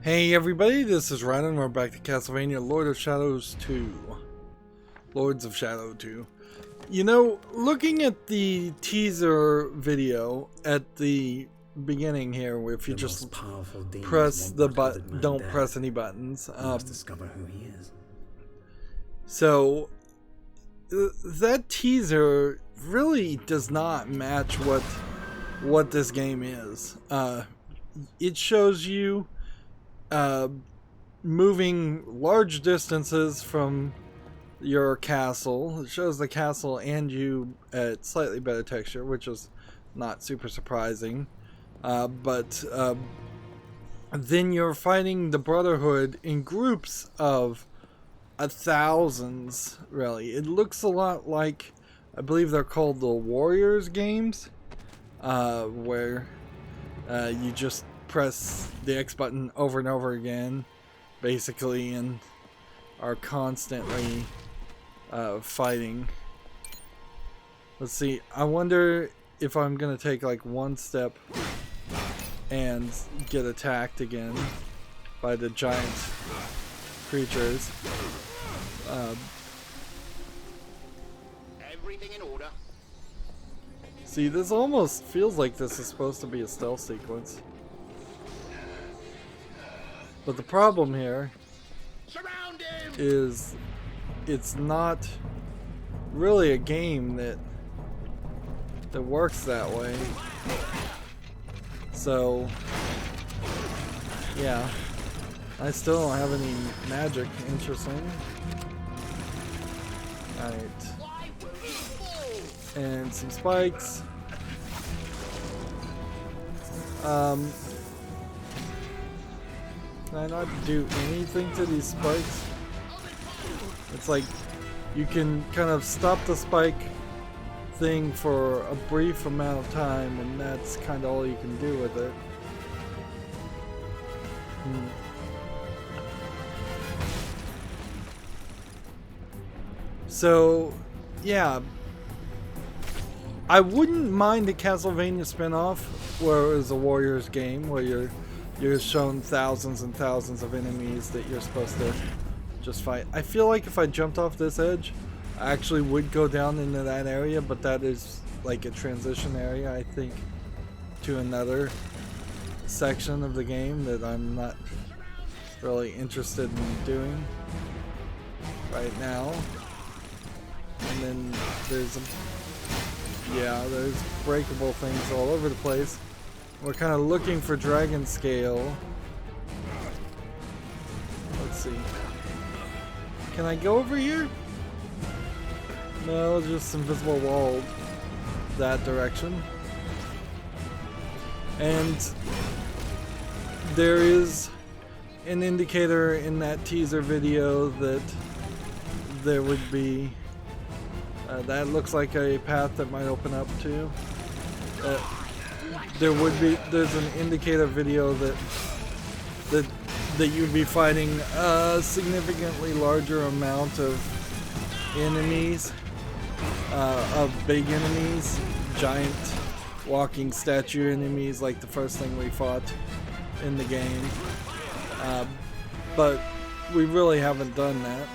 Hey everybody, this is Rydo and we're back to Castlevania Lords of Shadow 2. You know, looking at the teaser video at the beginning here, where if you just press the button, don't press any buttons. Discover who he is. So that teaser really does not match what this game is. It shows you moving large distances from your castle. It shows the castle and you at slightly better texture, which is not super surprising. But then you're fighting the Brotherhood in groups of thousands, really. It looks a lot like, I believe they're called the Warriors games, where you just press the X button over and over again, basically, and are constantly fighting. Let's see, I wonder if I'm gonna take like one step and get attacked again by the giant creatures. Everything in order. See, this almost feels like this is supposed to be a stealth sequence. But the problem here is it's not really a game that works that way. So yeah, I still don't have any magic. Interesting. Alright. And some spikes. Can I not do anything to these spikes? It's like you can kind of stop the spike thing for a brief amount of time, and that's kind of all you can do with it. So, yeah, I wouldn't mind a Castlevania spin-off where it was a Warriors game, where you're shown thousands and thousands of enemies that you're supposed to just fight. I feel like if I jumped off this edge, I actually would go down into that area, but that is like a transition area, I think, to another section of the game that I'm not really interested in doing right now. And then there's breakable things all over the place. We're kind of looking for dragon scale. Let's see. Can I go over here? No, just invisible wall that direction. And there is an indicator in that teaser video that there would be that looks like a path that might open up too. There's an indicator video that you'd be fighting a significantly larger amount of enemies, of big enemies, giant walking statue enemies like the first thing we fought in the game. But we really haven't done that.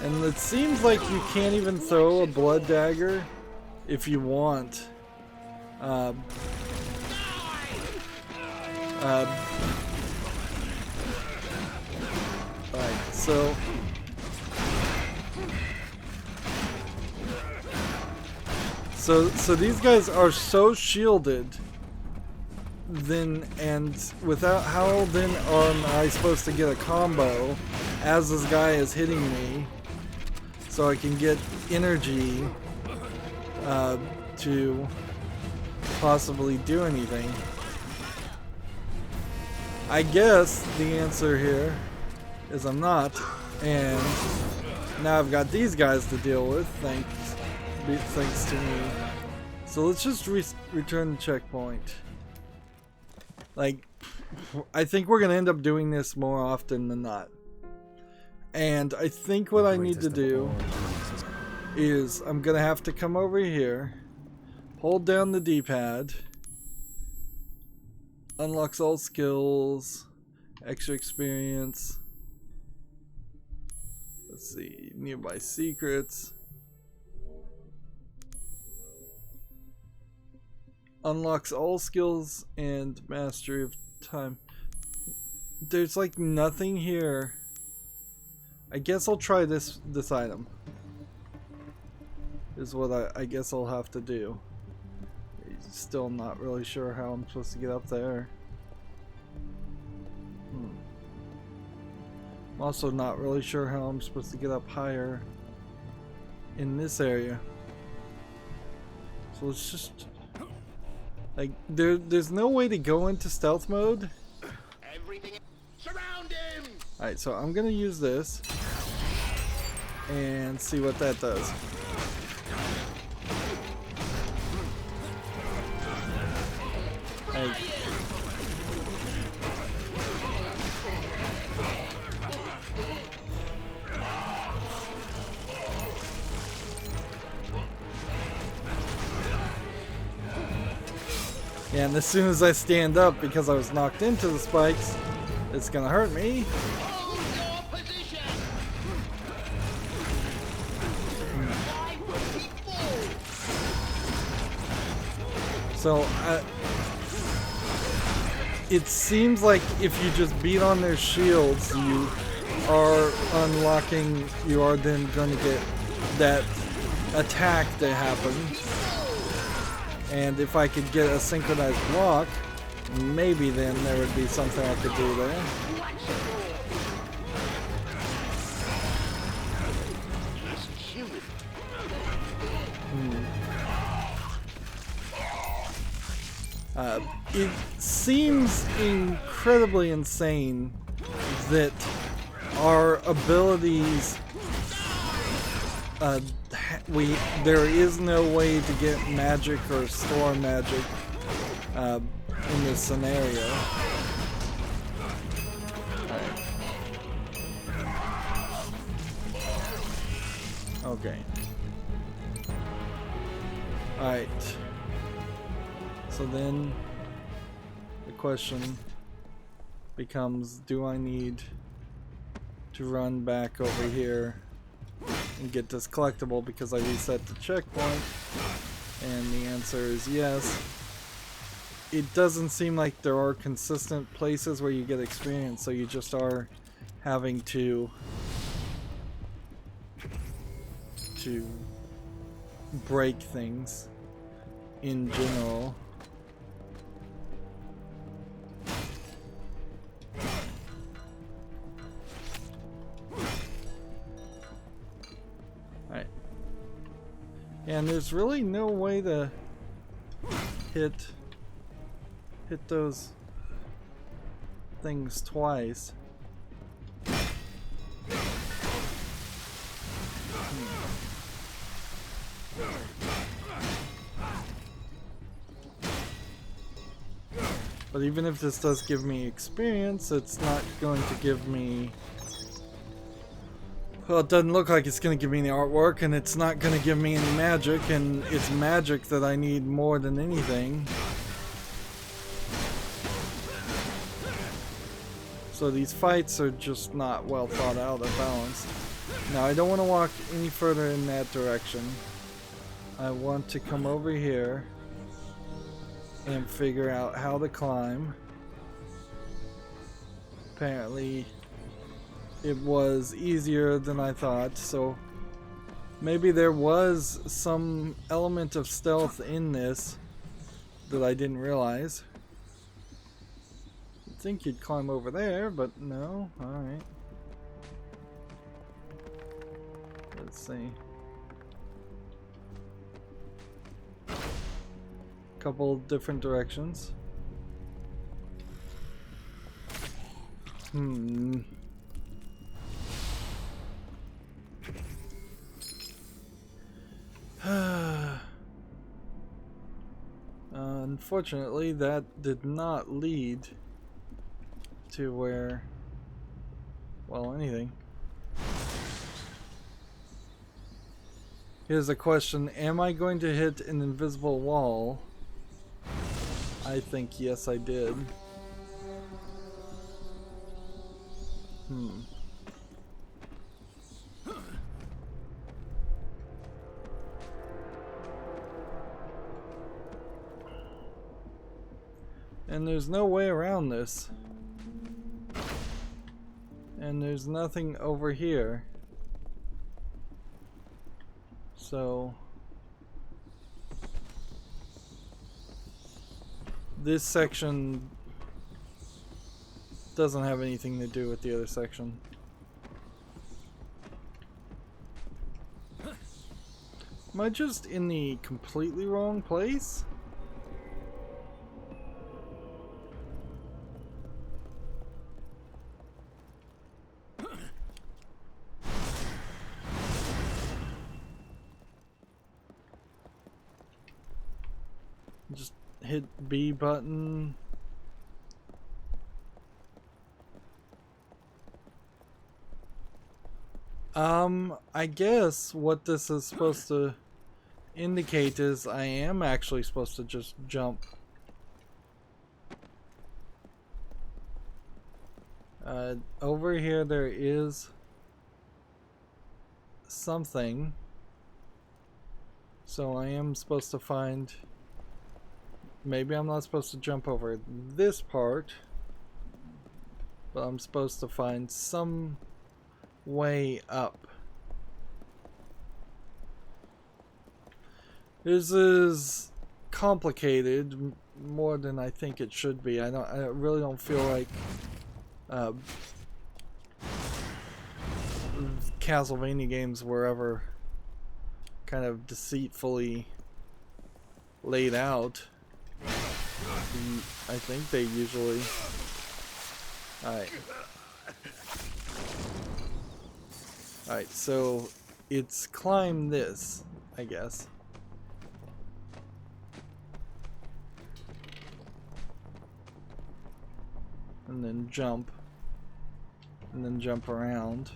And it seems like you can't even throw a blood dagger if you want. Right, so these guys are so shielded. Then, and without, how then am I supposed to get a combo as this guy is hitting me so I can get energy to possibly do anything? I guess the answer here is I'm not, and now I've got these guys to deal with, thanks to me. So let's just return the checkpoint. Like, I think we're gonna end up doing this more often than not. And I think what I need to do is I'm gonna have to come over here, hold down the D-pad, Unlocks all skills, extra experience. Let's see, nearby secrets. Unlocks all skills and mastery of time. There's like nothing here. I guess I'll try this item. Is what I guess I'll have to do. Still not really sure how I'm supposed to get up there. I'm also not really sure how I'm supposed to get up higher in this area. So let's just like there's no way to go into stealth mode. Alright, so I'm gonna use this and see what that does. And as soon as I stand up, because I was knocked into the spikes, it's gonna hurt me. So, it seems like if you just beat on their shields, you are unlocking, you are then going to get that attack that happens. And if I could get a synchronized block, maybe then there would be something I could do there. It seems incredibly insane that our abilities, there is no way to get magic or store magic in this scenario. Okay. Alright. So then the question becomes, do I need to run back over here and get this collectible because I reset the checkpoint? And the answer is yes. It doesn't seem like there are consistent places where you get experience, so you just are having to break things in general. Alright. And there's really no way to hit those things twice. But even if this does give me experience, it's not going to give me... Well, it doesn't look like it's going to give me any artwork, and it's not going to give me any magic, and it's magic that I need more than anything. So these fights are just not well thought out or balanced. Now, I don't want to walk any further in that direction. I want to come over here and figure out how to climb. Apparently it was easier than I thought, so maybe there was some element of stealth in this that I didn't realize. You'd think you'd climb over there, but no. Alright. Let's see. Couple different directions. Unfortunately, that did not lead to where, well, anything. Here's a question: am I going to hit an invisible wall? I think yes, I did. Hmm. And there's no way around this. And there's nothing over here. So this section doesn't have anything to do with the other section. Am I just in the completely wrong place? Just hit B button. I guess what this is supposed to indicate is I am actually supposed to just jump. Over here there is something. So I am supposed to find... Maybe I'm not supposed to jump over this part, but I'm supposed to find some way up. This is complicated more than I think it should be. I really don't feel like Castlevania games were ever kind of deceitfully laid out. I think they usually... Alright, so it's climb this, I guess. And then jump. And then jump around.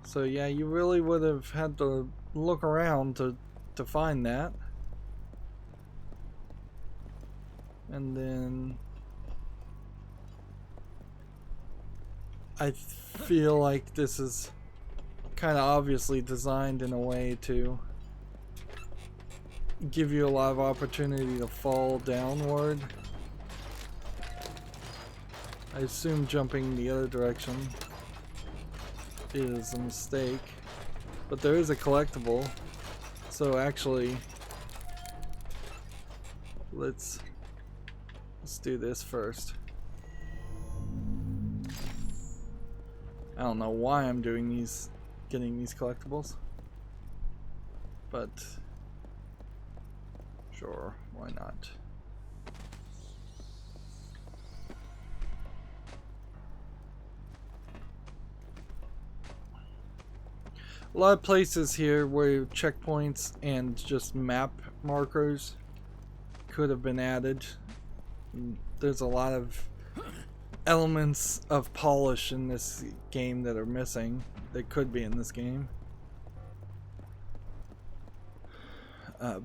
So yeah, you really would have had to look around to find that. And then I feel like this is kind of obviously designed in a way to give you a lot of opportunity to fall downward. I assume jumping the other direction is a mistake, but there is a collectible, so actually let's do this first. I don't know why I'm doing these, getting these collectibles, but sure, why not? A lot of places here where checkpoints and just map markers could have been added. There's a lot of elements of polish in this game that are missing, that could be in this game. Of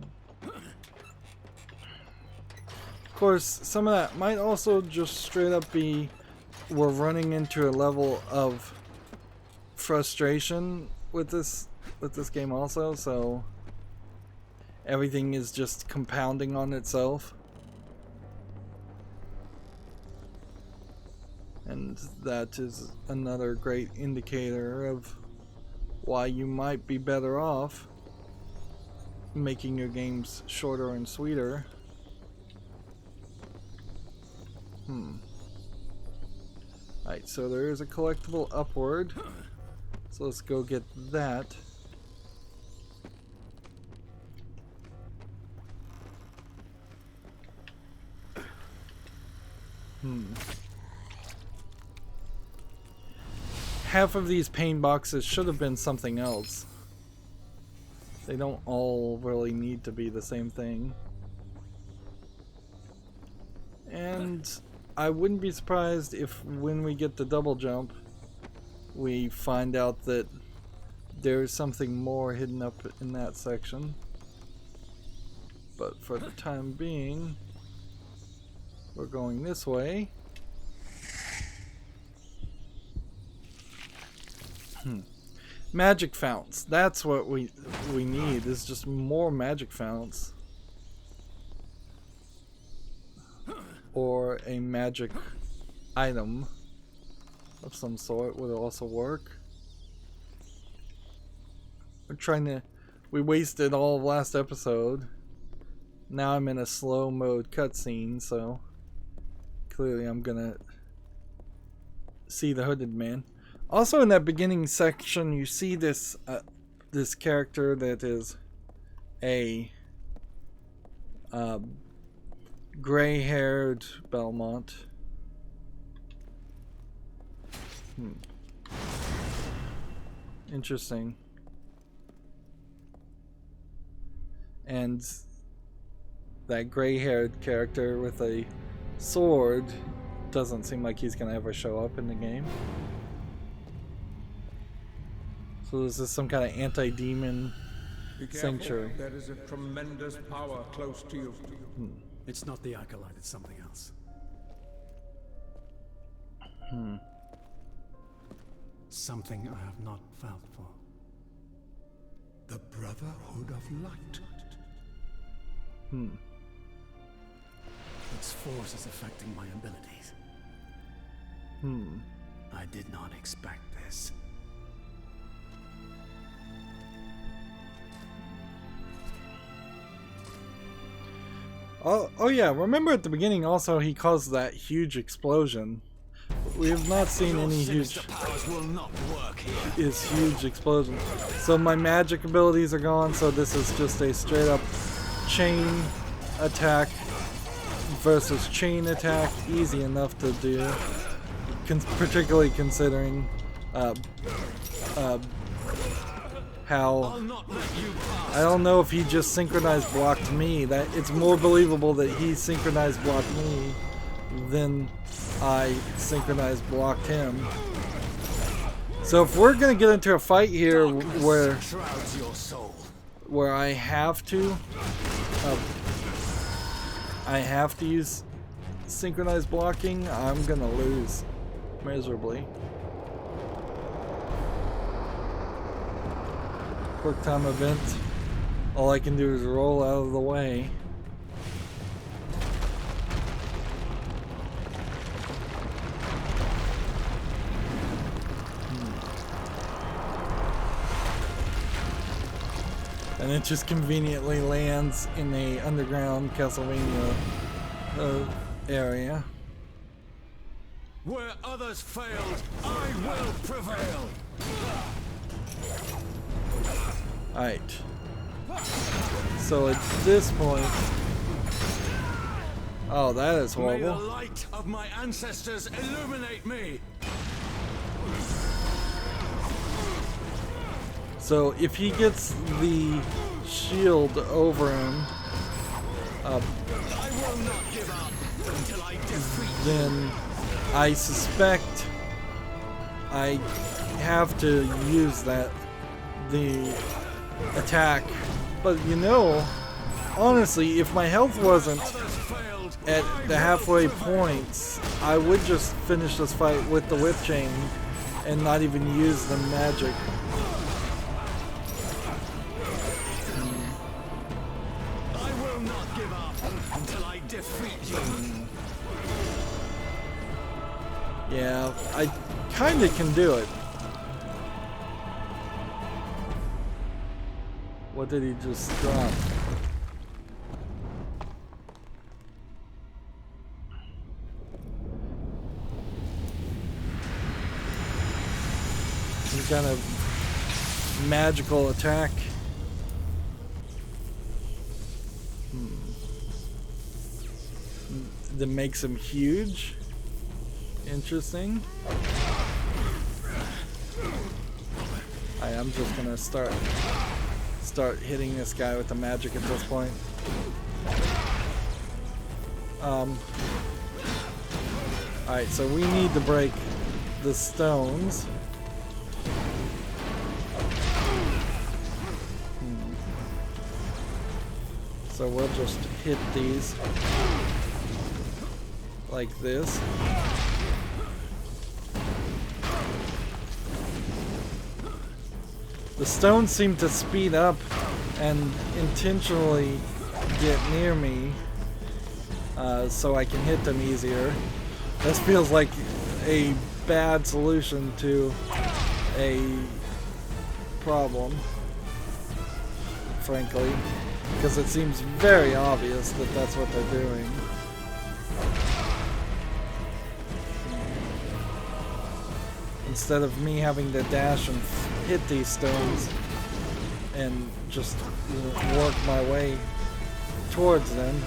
course, some of that might also just straight up be we're running into a level of frustration with this game also, so everything is just compounding on itself. And that is another great indicator of why you might be better off making your games shorter and sweeter. Alright, so there is a collectible upward. So let's go get that. Half of these pain boxes should have been something else. They don't all really need to be the same thing. And I wouldn't be surprised if when we get the double jump, we find out that there's something more hidden up in that section. But for the time being, we're going this way. Magic founts. That's what we need, is just more magic founts. Or a magic item of some sort would also work. We're trying to... We wasted all of last episode. Now I'm in a slow mode cutscene, so clearly I'm gonna see the hooded man. Also in that beginning section you see this this character that is a gray-haired Belmont. Interesting. And that gray-haired character with a sword doesn't seem like he's gonna ever show up in the game. So this is some kind of anti-demon sanctuary. There is a tremendous power close to you. It's not the acolyte, it's something else. Something I have not felt for. The Brotherhood of Light. Its force is affecting my abilities. I did not expect this. Oh yeah, remember at the beginning also he caused that huge explosion. We have not seen any huge explosion. So my magic abilities are gone, so this is just a straight up chain attack versus chain attack. Easy enough to do, particularly considering how I don't know if he just synchronized blocked me. That it's more believable that he synchronized blocked me than I synchronized blocked him. So if we're gonna get into a fight here where I have to use synchronized blocking, I'm gonna lose miserably. Quick time event. All I can do is roll out of the way. And it just conveniently lands in a underground Castlevania area. Where others failed, I will prevail. Alright. So at this point... Oh, that is horrible. May the light of my ancestors illuminate me. So if he gets the shield over him, I will not give up until I defeat then I suspect I have to use the attack. But you know, honestly, if my health wasn't at the halfway points, I would just finish this fight with the whip chain and not even use the magic. I will not give up until I defeat you. Yeah, I kinda can do it. What did he just drop? Some kind of magical attack. That makes him huge. Interesting. I'm just gonna start hitting this guy with the magic at this point. Alright, so we need to break the stones. So we'll just hit these like this. The stones seem to speed up and intentionally get near me so I can hit them easier. This feels like a bad solution to a problem, frankly, because it seems very obvious that that's what they're doing. Instead of me having to dash and hit these stones and just work my way towards them.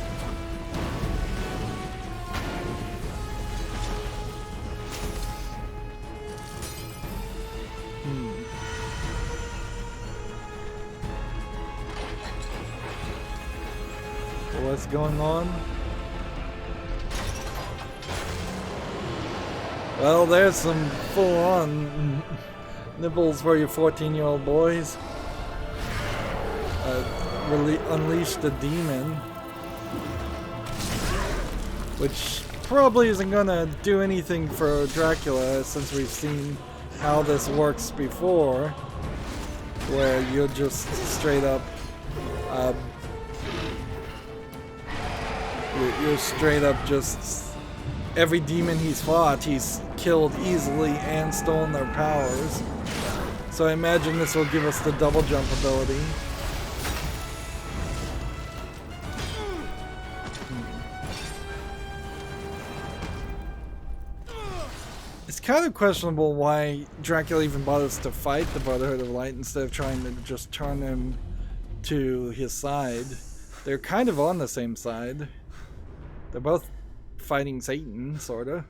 What's going on? Well, there's some full-on nibbles for you 14-year-old boys. Unleash the demon, which probably isn't gonna do anything for Dracula, since we've seen how this works before, where you'll just straight up you're straight up just every demon he's fought, he's killed easily and stolen their powers. So I imagine this will give us the double jump ability. It's kind of questionable why Dracula even bothers to fight the Brotherhood of Light instead of trying to just turn him to his side. They're kind of on the same side. They're both fighting Satan, sorta.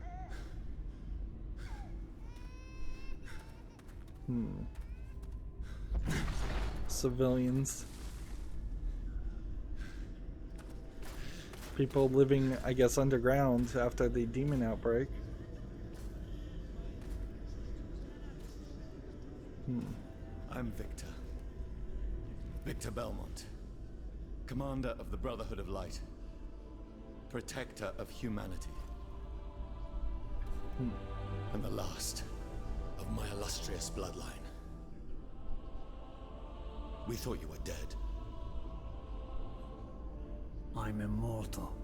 Civilians. People living, I guess, underground after the demon outbreak. I'm Victor. Victor Belmont. Commander of the Brotherhood of Light. Protector of humanity. And the last of my illustrious bloodline. We thought you were dead. I'm immortal,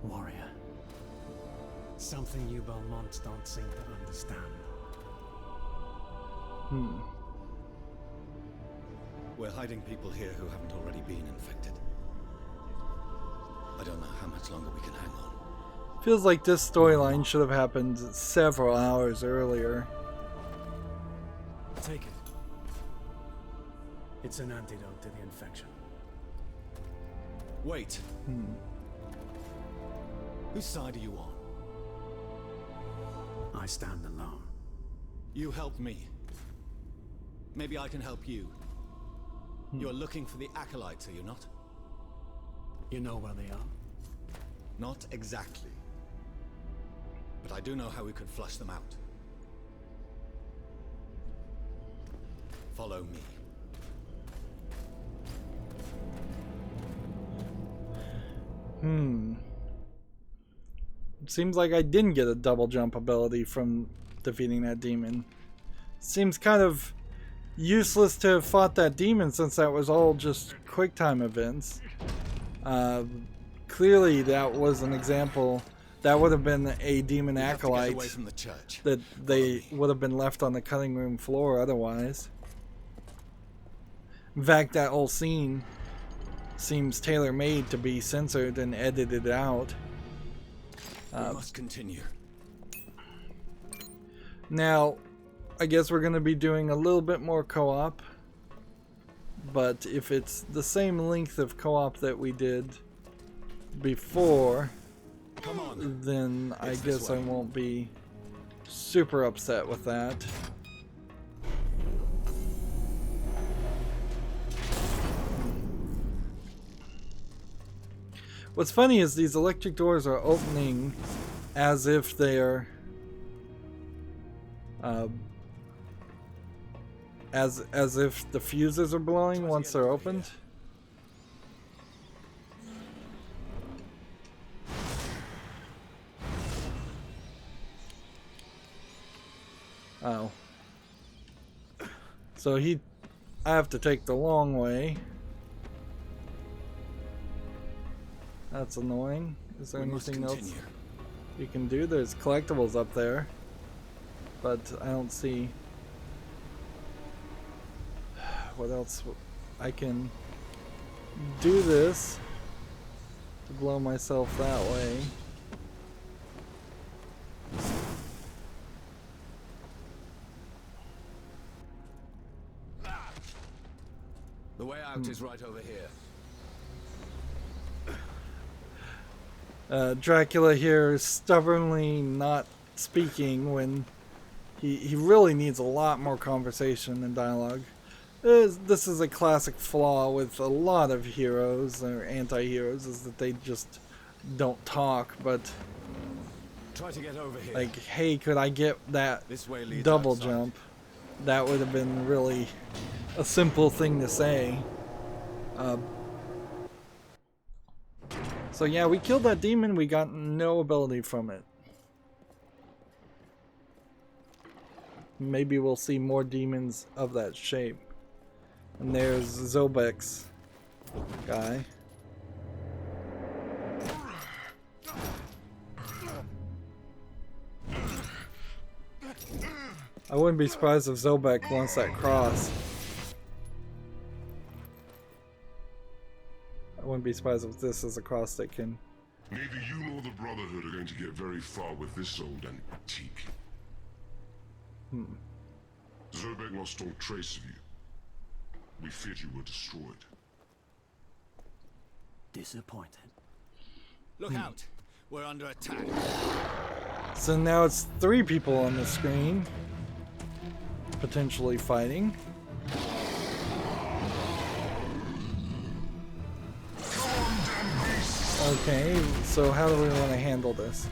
warrior. Something you Belmonts don't seem to understand. We're hiding people here who haven't already been infected. I don't know how much longer we can hang on. Feels like this storyline should have happened several hours earlier. Take it. It's an antidote to the infection. Wait. Whose side are you on? I stand alone. You helped me. Maybe I can help you. You're looking for the acolytes, are you not? You know where they are? Not exactly. But I do know how we could flush them out. Follow me. It seems like I didn't get a double jump ability from defeating that demon. Seems kind of useless to have fought that demon since that was all just quick time events. Clearly that was an example. That would have been a demon acolyte away from the church. that they would have been left on the cutting room floor otherwise. In fact, that whole scene seems tailor-made to be censored and edited out. We must continue. Now, I guess we're going to be doing a little bit more co-op, but if it's the same length of co-op that we did before, Come on. then I It's this guess I way. won't be super upset with that. What's funny is these electric doors are opening as if they're as if the fuses are blowing once they're opened. So I have to take the long way. That's annoying. Is there anything else you can do? There's collectibles up there, but I don't see what else I can do this to blow myself that way. The way out is right over here. Dracula here is stubbornly not speaking when he really needs a lot more conversation and dialogue. This is a classic flaw with a lot of heroes or anti-heroes, is that they just don't talk, but Try to get over here. like, hey, could I get that This way leads double outside. jump? That would have been really a simple thing to say. So yeah, we killed that demon, we got no ability from it. Maybe we'll see more demons of that shape. And there's Zobek's guy. I wouldn't be surprised if Zobek wants that cross. I wouldn't be surprised if this is a cross that can... Neither you nor the Brotherhood are going to get very far with this old antique. Zobek lost all trace of you. We feared you were destroyed. Disappointed. Look out! We're under attack. So now it's 3 people on the screen, potentially fighting. Okay, so how do we want to handle this?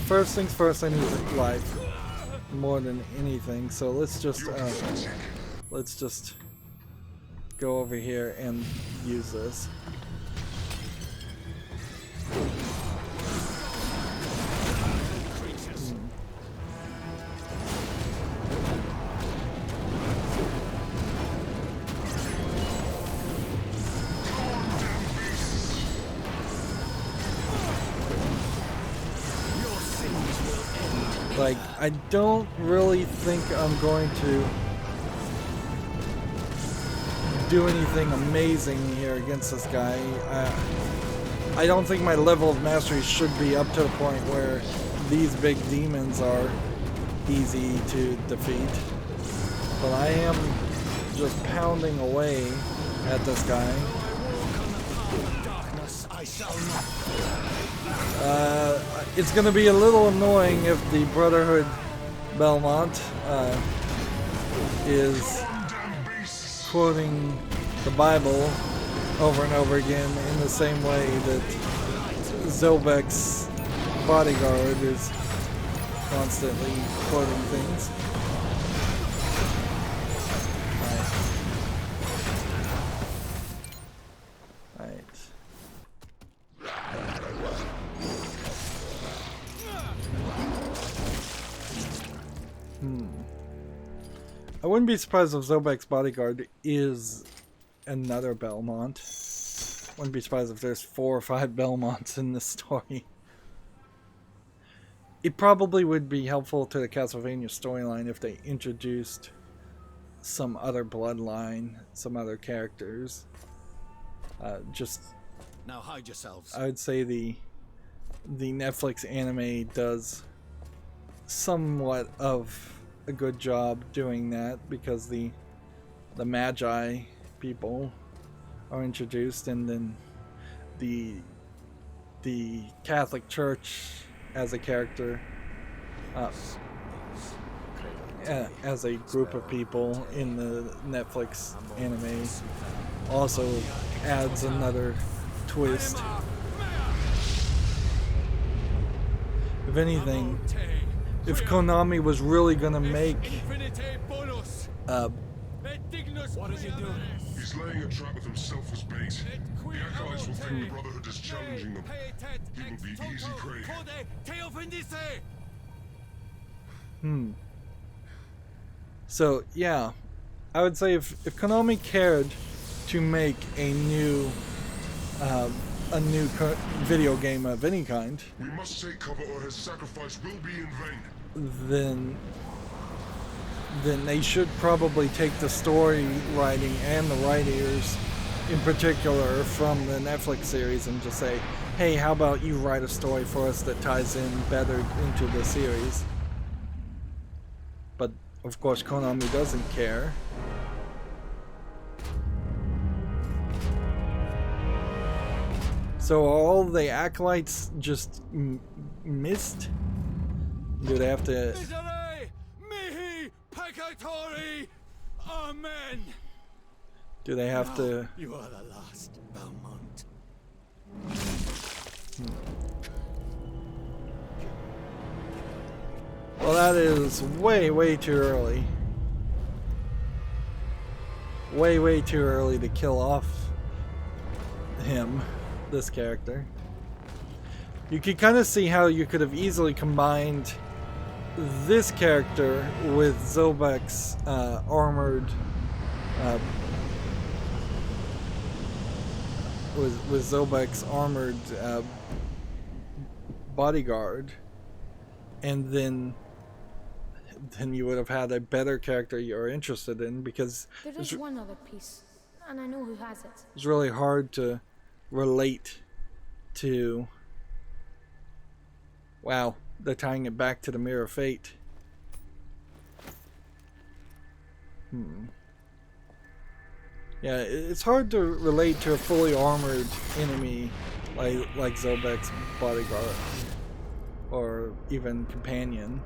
First things first, I need life more than anything. So let's just go over here and use this. Like, I don't really think I'm going to do anything amazing here against this guy. I don't think my level of mastery should be up to the point where these big demons are easy to defeat. But I am just pounding away at this guy. It's going to be a little annoying if the Brotherhood Belmont is quoting the Bible over and over again in the same way that Zobek's bodyguard is constantly quoting things. I wouldn't be surprised if Zobek's bodyguard is another Belmont. Wouldn't be surprised if there's 4 or 5 Belmonts in this story. It probably would be helpful to the Castlevania storyline if they introduced some other bloodline, some other characters. Just now hide yourselves. I would say the Netflix anime does somewhat of a good job doing that, because the Magi people are introduced, and then the Catholic Church as a character, as a group of people in the Netflix anime also adds another twist. If anything, if Konami was really gonna make What is he doing? He's laying a trap with himself as bait. The Acolytes will think the Brotherhood is challenging them. He will be easy prey. So yeah, I would say if Konami cared to make a new video game of any kind, We must take cover or his sacrifice will be in vain. then they should probably take the story writing and the writers in particular from the Netflix series and just say, hey, how about you write a story for us that ties in better into the series? But of course Konami doesn't care. So are all the acolytes just missed? Do they have to... Miserere mihi peccatori. Amen. Do they have to... You are the last, Belmont. Well, that is way too early. Way too early to kill off him, this character. You can kind of see how you could have easily combined this character with Zobek's armored with Zobek's armored bodyguard, and then you would have had a better character you're interested in, because There is one other piece, and I know who has it. it's really hard to relate to. Wow, they're tying it back to the Mirror of Fate. Yeah, it's hard to relate to a fully armored enemy like Zobek's bodyguard or even companion.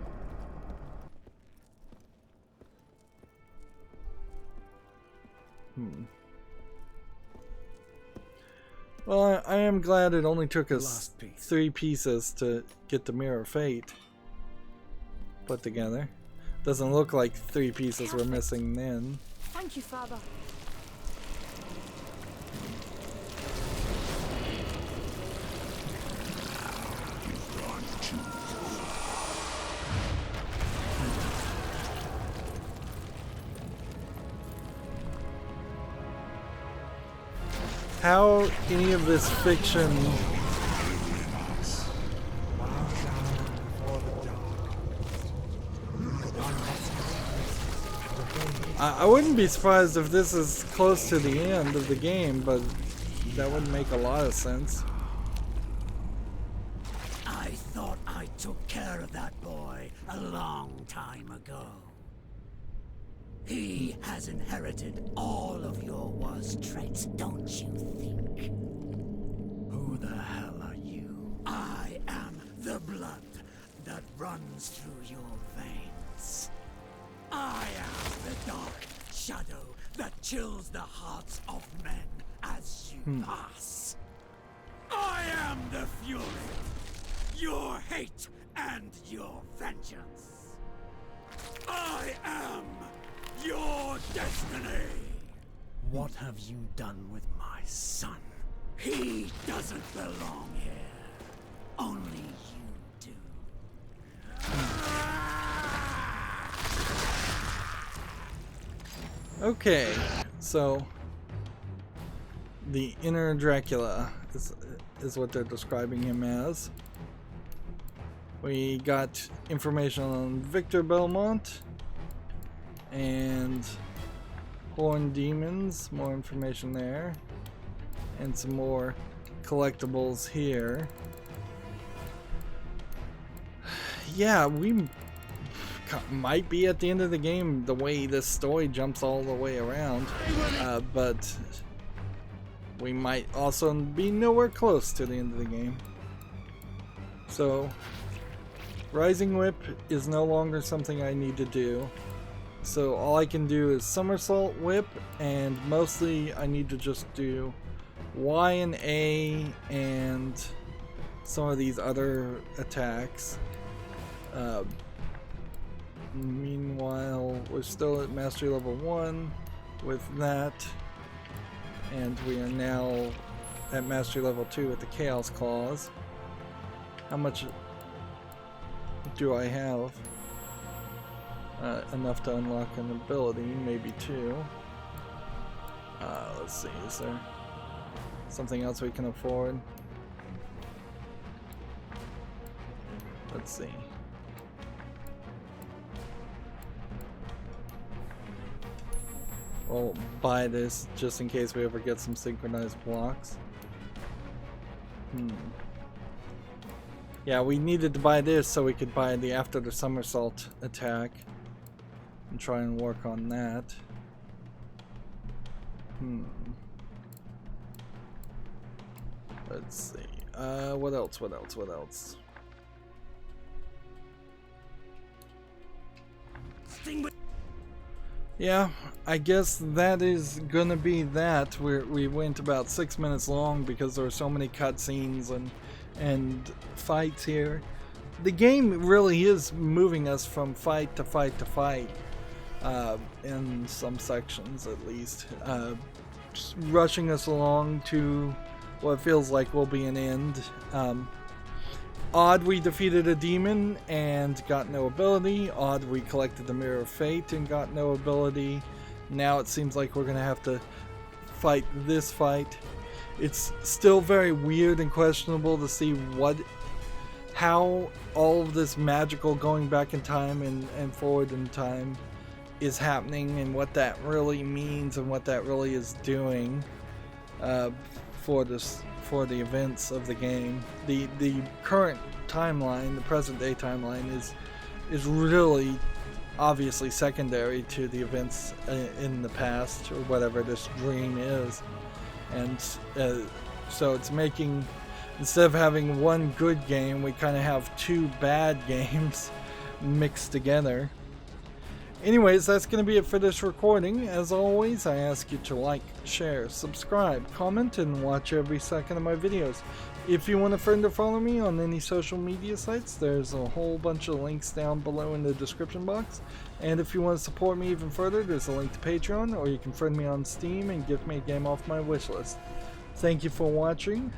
Well, I am glad it only took us Last piece. 3 pieces to get the Mirror of Fate put together. Doesn't look like 3 pieces were missing then. Thank you, Father. How any of this fiction I wouldn't be surprised if this is close to the end of the game, but that would make a lot of sense. I thought I took care of that boy a long time ago. He has inherited all of your worst traits, don't you think? Who the hell are you? I am the blood that runs through your veins. I am the dark shadow that chills the hearts of men as you pass. I am the fury, your hate and your vengeance. I am your destiny. What have you done with my son? He doesn't belong here. Only you do. Okay, so the inner Dracula is what they're describing him as. We got information on Victor Belmont and Horn Demons, more information there, and some more collectibles here. Yeah, we might be at the end of the game the way this story jumps all the way around, but we might also be nowhere close to the end of the game. So Rising Whip is no longer something I need to do, so all I can do is Somersault Whip, and mostly I need to just do Y and A and some of these other attacks. Meanwhile, we're still at Mastery Level 1 with that, and we are now at Mastery Level 2 with the Chaos Claws. How much do I have? enough to unlock an ability, maybe 2. Let's see, is there something else we can afford? Let's see. We'll buy this just in case we ever get some synchronized blocks. Yeah, we needed to buy this so we could buy the after the somersault attack and try and work on that. Let's see. What else? What else? What else? Yeah, I guess that is gonna be that. We went about 6 minutes long because there were so many cutscenes and fights here. The game really is moving us from fight to fight to fight, in some sections at least, just rushing us along to what feels like will be an end. Odd we defeated a demon and got no ability. Odd we collected the Mirror of Fate and got no ability. Now it seems like we're gonna have to fight this fight. It's still very weird and questionable to see how all of this magical going back in time and forward in time is happening, and what that really means and what that really is doing for the events of the game. The current timeline, the present day timeline, is really obviously secondary to the events in the past, or whatever this dream is. And so it's making, instead of having one good game, we kind of have 2 bad games mixed together. Anyways, that's going to be it for this recording. As always, I ask you to like, share, subscribe, comment, and watch every second of my videos. If you want a friend or follow me on any social media sites, there's a whole bunch of links down below in the description box. And if you want to support me even further, there's a link to Patreon, or you can friend me on Steam and gift me a game off my wishlist. Thank you for watching.